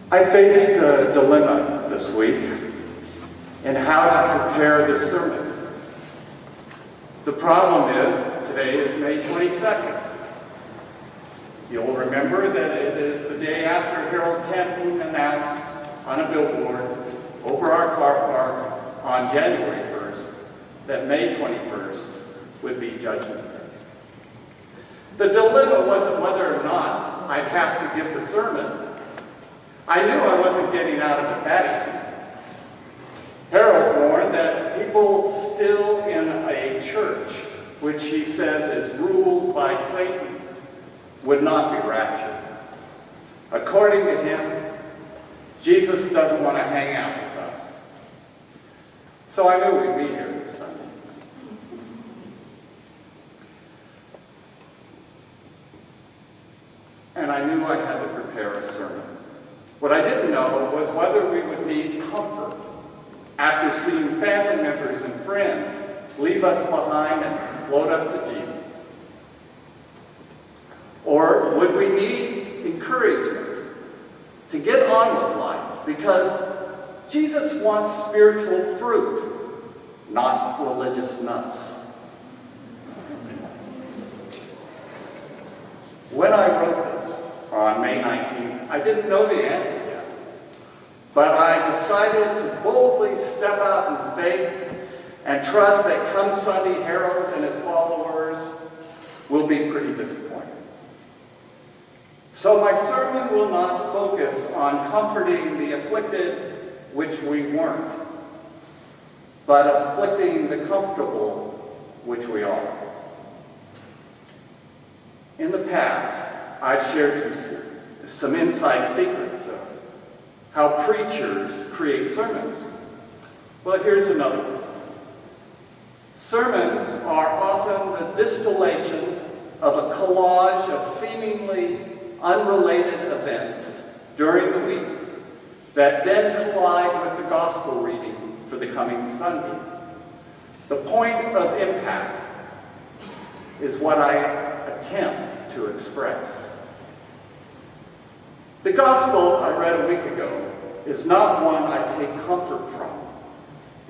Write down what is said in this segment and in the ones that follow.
I faced a dilemma this week in how to prepare this sermon. The problem is, today is May 22nd. You'll remember that it is the day after Harold Camping announced on a billboard over our car park on January 1st that May 21st would be Judgment Day. The dilemma wasn't whether or not I'd have to give the sermon. I knew I wasn't getting out of the batting seat. Harold warned that people still in a church, which he says is ruled by Satan, would not be raptured. According to him, Jesus doesn't want to hang out with us. So I knew we'd be here this Sunday. And I knew I had to prepare a sermon. What I didn't know was whether we would need comfort after seeing family members and friends leave us behind and float up to Jesus. Or would we need encouragement to get on with life? Because Jesus wants spiritual fruit, not religious nuts. When I wrote this on May 19th, I didn't know the answer yet. But I decided to boldly step out in faith and trust that come Sunday, Harold and his followers will be pretty disappointed. So my sermon will not focus on comforting the afflicted, which we weren't, but afflicting the comfortable, which we are. In the past, I've shared some inside secrets of how preachers create sermons. Well, here's another one. Sermons are often the distillation of a collage of seemingly unrelated events during the week that then collide with the gospel reading for the coming Sunday. The point of impact is what I attempt to express. The gospel I read a week ago is not one I take comfort from.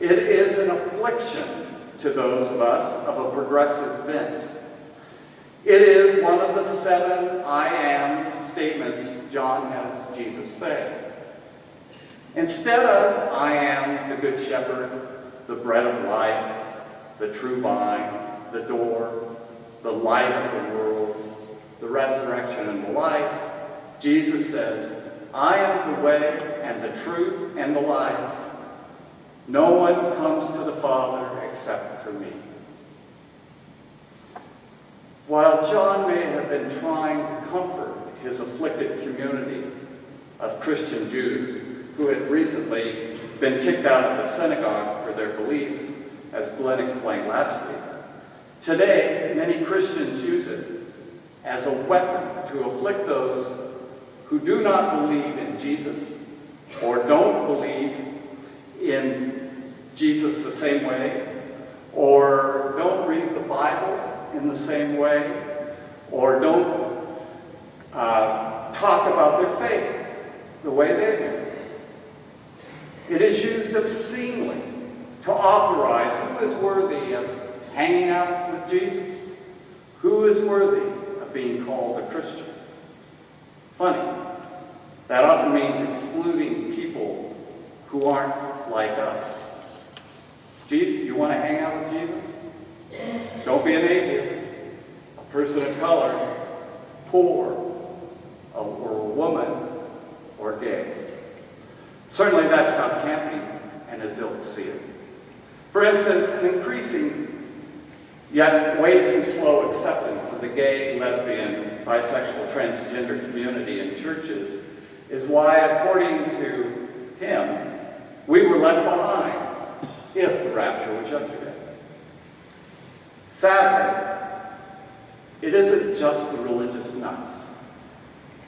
It is an affliction to those of us of a progressive bent. It is one of the 7 I am statements John has Jesus say. Instead of I am the good shepherd, the bread of life, the true vine, the door, the light of the world, the resurrection and the life, Jesus says, I am the way and the truth and the life. No one comes to the Father except through me. While John may have been trying to comfort his afflicted community of Christian Jews who had recently been kicked out of the synagogue for their beliefs, as Glenn explained last week, today many Christians use it as a weapon to afflict those who do not believe in Jesus or don't believe in Jesus the same way or don't read the Bible in the same way or don't talk about their faith the way they do. It is used obscenely to authorize who is worthy of hanging out with Jesus, who is worthy of being called a Christian. Funny, that often means excluding people who aren't like us. You want to hang out with Jesus? Don't be an atheist, a person of color, poor, or a woman, or gay. Certainly that's how Camping and his ilk see it. For instance, an increasing yet way too slow acceptance of the gay, lesbian, bisexual, transgender community in churches is why, according to him, we were left behind if the rapture was yesterday. Sadly, it isn't just the religious nuts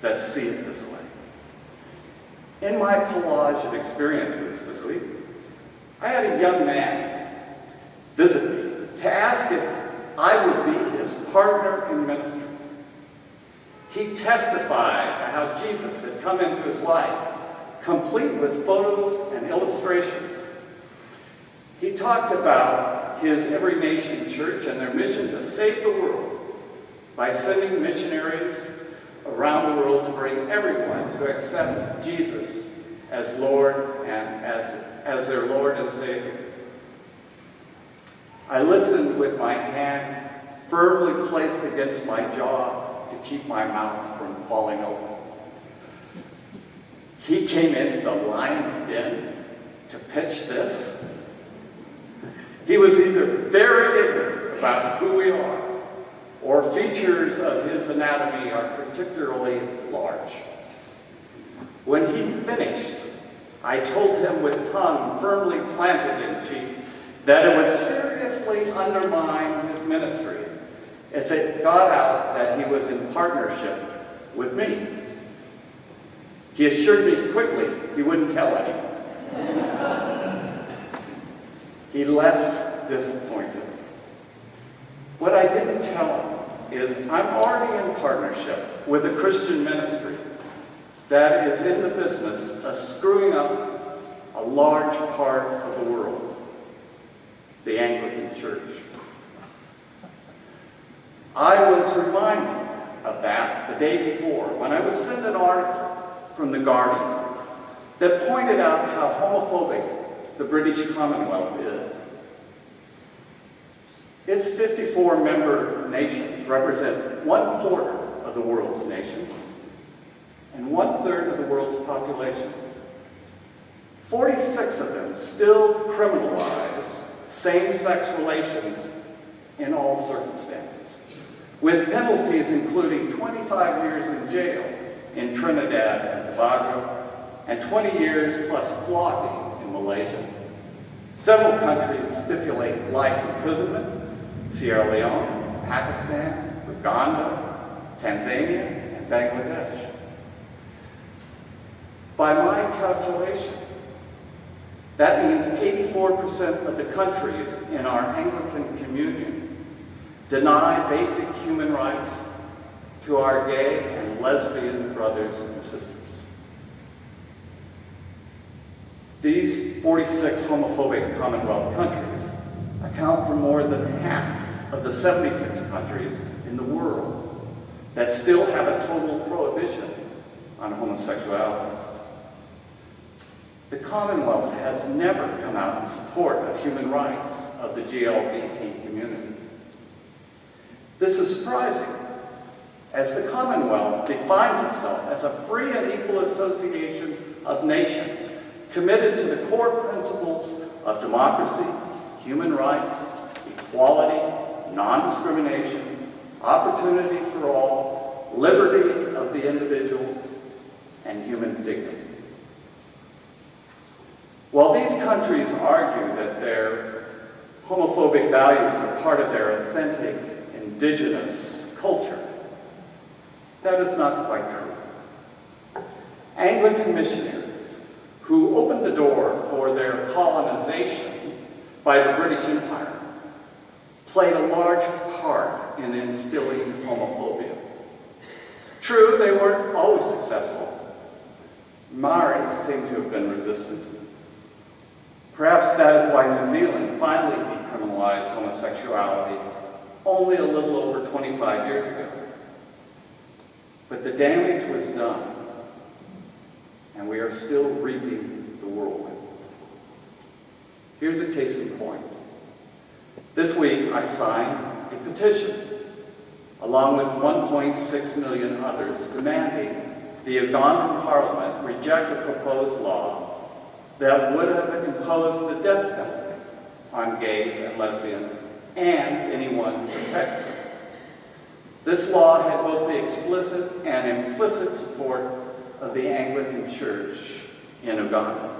that see it this way. In my collage of experiences this week, I had a young man visit me to ask if I would be his partner in ministry. He testified to how Jesus had come into his life complete with photos and illustrations. He talked about his Every Nation Church and their mission to save the world by sending missionaries around the world to bring everyone to accept Jesus as Lord and as their Lord and Savior. I listened with my hand firmly placed against my jaw to keep my mouth from falling open. He came into the lion's den to pitch this. He was either very ignorant about who we are, or features of his anatomy are particularly large. When he finished, I told him with tongue firmly planted in cheek that it would seriously undermine his ministry if it got out that he was in partnership with me. He assured me quickly he wouldn't tell anyone. He left disappointed. What I didn't tell him is I'm already in partnership with a Christian ministry that is in the business of screwing up a large part of the world, the Anglican Church. I was reminded of that the day before when I was sent an article from The Guardian that pointed out how homophobic the British Commonwealth is. Its 54 member nations represent 1/4 of the world's nations and 1/3 of the world's population. 46 of them still criminalize same-sex relations in all circumstances, with penalties including 25 years in jail in Trinidad and Tobago, and 20 years plus flogging in Malaysia. Several countries stipulate life imprisonment: Sierra Leone, Pakistan, Uganda, Tanzania, and Bangladesh. By my calculation, that means 84% of the countries in our Anglican communion deny basic human rights to our gay and lesbian brothers and sisters. These 46 homophobic Commonwealth countries account for more than half of the 76 countries in the world that still have a total prohibition on homosexuality. The Commonwealth has never come out in support of human rights of the LGBT community. This is surprising, as the Commonwealth defines itself as a free and equal association of nations committed to the core principles of democracy, human rights, equality, non-discrimination, opportunity for all, liberty of the individual, and human dignity. While these countries argue that their homophobic values are part of their authentic indigenous culture, that is not quite true. Anglican missionaries who opened the door for their colonization by the British Empire played a large part in instilling homophobia. True, they weren't always successful. Maoris seem to have been resistant. Perhaps that is why New Zealand finally decriminalized homosexuality only a little over 25 years ago. But the damage was done, and we are still reaping the whirlwind. Here's a case in point. This week, I signed a petition, along with 1.6 million others, demanding the Ugandan Parliament reject a proposed law that would have imposed the death penalty on gays and lesbians and anyone who protects them. This law had both the explicit and implicit support of the Anglican Church in Uganda.